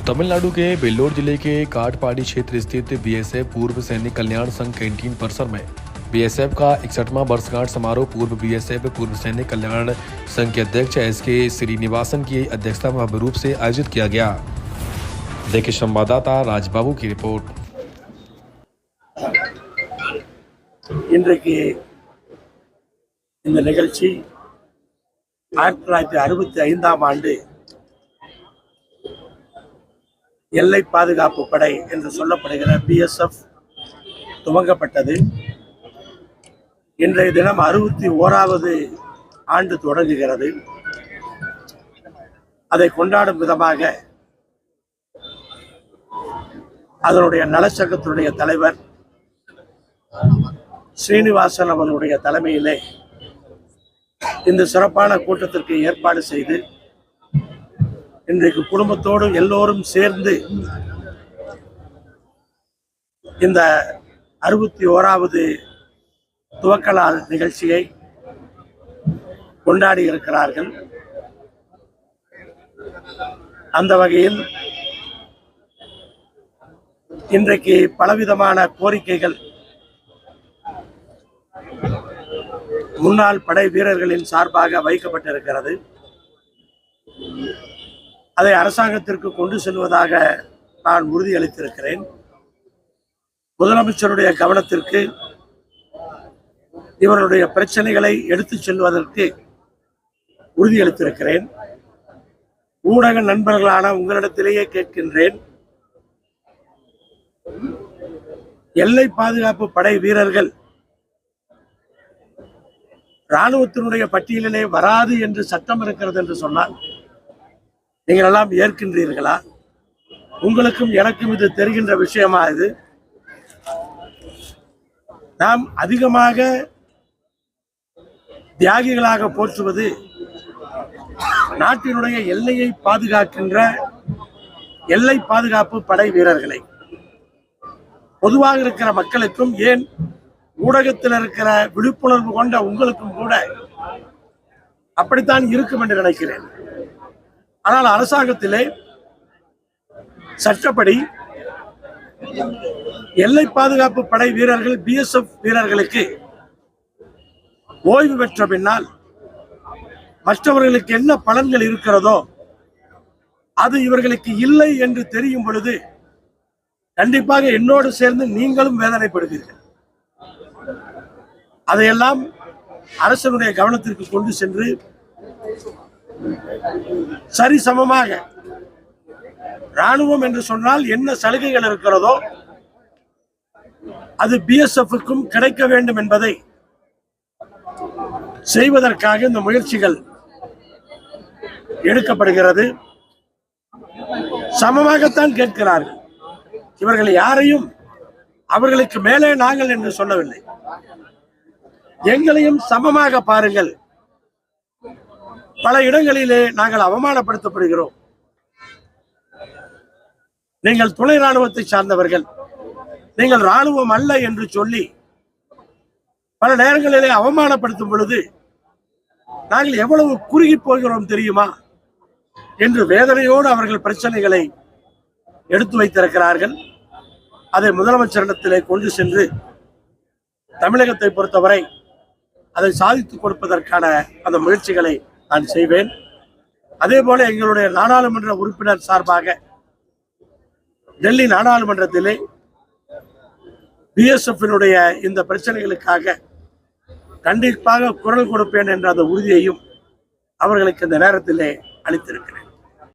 तमिलनाडु के वेल्लोर जिले के काटपाडी क्षेत्र स्थित बीएसएफ पूर्व सैनिक कल्याण संघ कैंटीन परिसर में बीएसएफ का 61वां वर्षगांठ समारोह पूर्व बीएसएफ पूर्व सैनिक कल्याण संघ के अध्यक्ष एसके श्रीनिवासन की अध्यक्षता में भव्य रूप से आयोजित किया गया। देखिए संवाददाता राजबाबू की रिपोर्ट। இன்றைக்கு இந்த நிகழ்ச்சி 1965ஆம் ஆண்டு எல்லை பாதுகாப்பு படை என்று சொல்லப்படுகிற பிஎஸ்எஃப் துவங்கப்பட்டது. இன்றைய தினம் 61வது ஆண்டு தொடங்குகிறது. அதை கொண்டாடும் விதமாக அதனுடைய நலச்சங்கத்தினுடைய தலைவர் ஸ்ரீனிவாசன் அவர்களுடைய தலைமையிலே இந்த சிறப்பான கூட்டத்திற்கு ஏற்பாடு செய்து இன்றைக்கு குடும்பத்தோடு எல்லோரும் சேர்ந்து இந்த 61வது துவக்க நாள் நிகழ்ச்சியை கொண்டாடி இருக்கிறார்கள். அந்த வகையில் இன்றைக்கு பலவிதமான கோரிக்கைகள் முன்னாள் படை வீரர்களின் சார்பாக வைக்கப்பட்டிருக்கிறது. அதை அரசாங்கத்திற்கு கொண்டு செல்வதாக நான் உறுதியளித்திருக்கிறேன். முதலமைச்சருடைய கவனத்திற்கு இவருடைய பிரச்சனைகளை எடுத்துச் செல்வதற்கு உறுதியளித்திருக்கிறேன். ஊடக நண்பர்களான உங்களிடத்திலேயே கேட்கின்றேன், எல்லை பாதுகாப்பு படை வீரர்கள் இராணுவத்தினுடைய பட்டியலிலே வராது என்று சட்டம் இருக்கிறது என்று சொன்னால் நீங்கள் எல்லாம் ஏற்கின்றீர்களா? உங்களுக்கும் எனக்கும் இது தெரிகின்ற விஷயமா? இது நாம் அதிகமாக தியாகிகளாக போற்றுவது நாட்டினுடைய எல்லையை பாதுகாக்கின்ற எல்லை பாதுகாப்பு படை வீரர்களை. பொதுவாக இருக்கிற மக்களுக்கும், ஏன் ஊடகத்தில் இருக்கிற விழிப்புணர்வு கொண்ட உங்களுக்கும் கூட அப்படித்தான் இருக்கும் என்று நினைக்கிறேன். ஆனால் அரசாங்கத்திலே சட்டப்படி எல்லை பாதுகாப்பு படை வீரர்கள் பிஎஸ்எஃப் வீரர்களுக்கு ஓய்வு பெற்ற பின்னால் மற்றவர்களுக்கு என்ன பலன்கள் இருக்கிறதோ அது இவர்களுக்கு இல்லை என்று தெரியும் பொழுது கண்டிப்பாக என்னோடு சேர்ந்து நீங்களும் வேதனைப்படுவீர்கள். அதையெல்லாம் அரசனுடைய கவனத்திற்கு கொண்டு சென்று சரிசமமாக ராணுவம் என்று சொன்னால் என்ன சலுகைகள் இருக்கிறதோ அது பிஎஸ்எஃப்க்கும் கிடைக்க வேண்டும் என்பதை செய்வதற்காக இந்த முயற்சிகள் எடுக்கப்படுகிறது. சமமாகத்தான் கேட்கிறார்கள். இவர்கள் யாரையும் அவர்களுக்கு மேலே நாங்கள் என்று சொல்லவில்லை. எங்களையும் சமமாக பாருங்கள். பல இடங்களிலே நாங்கள் அவமானப்படுத்தப்படுகிறோம். நீங்கள் துணை ராணுவத்தை சார்ந்தவர்கள், நீங்கள் ராணுவம் அல்ல என்று சொல்லி பல நேரங்களிலே அவமானப்படுத்தும் பொழுது நாங்கள் எவ்வளவு குறுகி போகிறோம் தெரியுமா என்று வேதனையோடு அவர்கள் பிரச்சனைகளை எடுத்து வைத்திருக்கிறார்கள். அதை முதலமைச்சரிடத்திலே கொண்டு சென்று தமிழகத்தை பொறுத்தவரை அதை சாதித்துக் கொடுப்பதற்கான அந்த முயற்சிகளை நான் செய்வேன். அதே போல எங்களுடைய நாடாளுமன்ற உறுப்பினர் சார்பாக டெல்லி நாடாளுமன்றத்திலே பிஎஸ்எஃப்பினுடைய இந்த பிரச்சனைகளுக்காக கண்டிப்பாக குரல் கொடுப்பேன் என்ற அந்த உறுதியையும் அவர்களுக்கு இந்த நேரத்திலே அளித்திருக்கிறேன்.